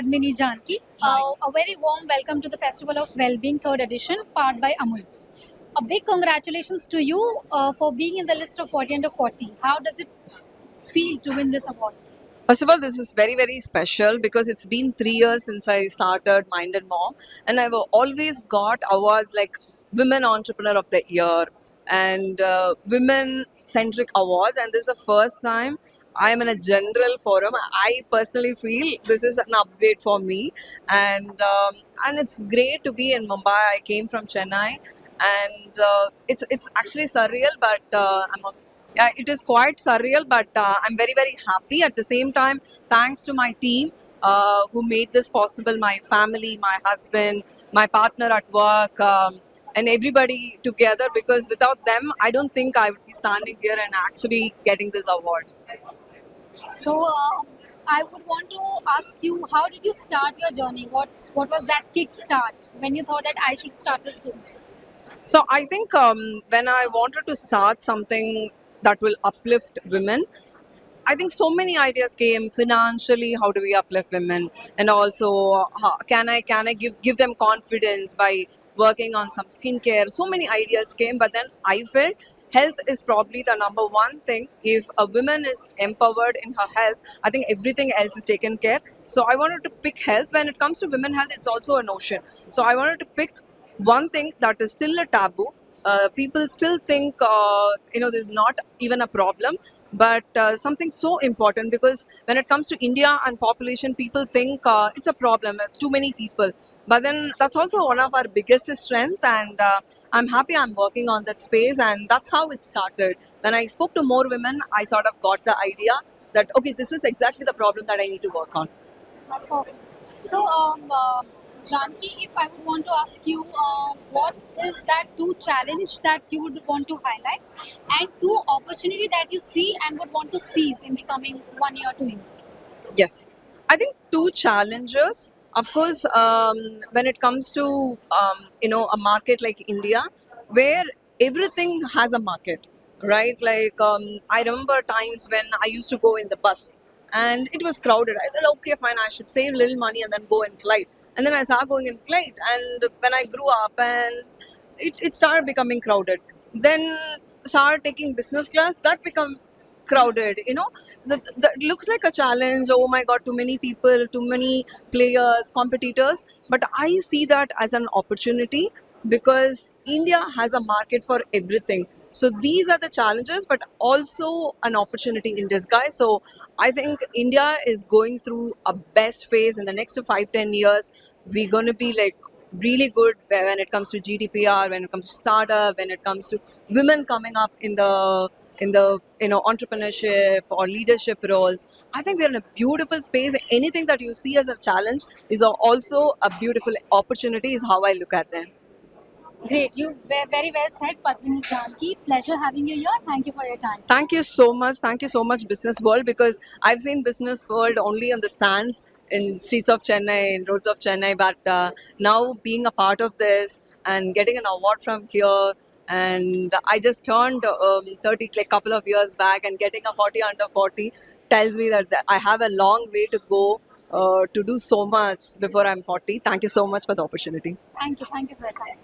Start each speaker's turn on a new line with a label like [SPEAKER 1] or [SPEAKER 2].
[SPEAKER 1] Padmini Janki. A very warm welcome to the Festival of Wellbeing 3rd edition, powered by Amul. A big congratulations to you for being in the list of 40 under 40. How does it feel to win this award?
[SPEAKER 2] First of all, this is very, very special because it's been 3 years since I started Mind and Mom, and I've always got awards like Women Entrepreneur of the Year and Women Centric Awards, and this is the first time I am in a general forum. I personally feel this is an upgrade for me, and it's great to be in Mumbai. I came from Chennai, and it's actually surreal, but I'm also yeah, it is quite surreal, but I'm very, very happy at the same time. Thanks to my team who made this possible, my family, my husband, my partner at work, and everybody together, because without them, I don't think I would be standing here and actually getting this award.
[SPEAKER 1] So, I would want to ask you, how did you start your journey? What was that kick start when you thought that I should start this business?
[SPEAKER 2] So I think when I wanted to start something that will uplift women, I think so many ideas came financially. How do we uplift women, and also can I give them confidence by working on some skincare? So many ideas came, but then I felt health is probably the number one thing. If a woman is empowered in her health, I think everything else is taken care. So I wanted to pick health. When it comes to women health, it's also an ocean. So I wanted to pick one thing that is still a taboo. People still think this is not even a problem, but something so important, because when it comes to India and population, people think it's a problem, too many people. But then that's also one of our biggest strengths, and I'm happy I'm working on that space, and that's how it started. When I spoke to more women, I sort of got the idea that okay, this is exactly the problem that I need to work on.
[SPEAKER 1] That's awesome. So, Janki, if I would want to ask you, what is that two challenge that you would want to highlight, and two opportunity that you see and would want to seize in the coming 1 year, 2 years?
[SPEAKER 2] Yes, I think two challenges. Of course, when it comes to a market like India, where everything has a market, right? Like I remember times when I used to go in the bus and it was crowded. I said, okay, fine, I should save little money and then go in flight. And then I started going in flight, and when I grew up, and it started becoming crowded. Then started taking business class, that become crowded. That looks like a challenge. Oh my god, too many people, too many players, competitors. But I see that as an opportunity, because India has a market for everything. So these are the challenges, but also an opportunity in disguise. So I think India is going through a best phase in the next 5-10 years. We're going to be like really good when it comes to GDPR, when it comes to startup, when it comes to women coming up in the entrepreneurship or leadership roles. I think we're in a beautiful space. Anything that you see as a challenge is also a beautiful opportunity, is how I look at them.
[SPEAKER 1] Great, you were very well said, Padmini Janki. Pleasure having you here. Thank you for your time.
[SPEAKER 2] Thank you so much. Thank you so much, Business World, because I've seen Business World only on the stands in streets of Chennai, in roads of Chennai. But now being a part of this and getting an award from here, and I just turned 30 like couple of years back, and getting a 40 under 40 tells me that I have a long way to go to do so much before I'm 40. Thank you so much for the opportunity.
[SPEAKER 1] Thank you for your time.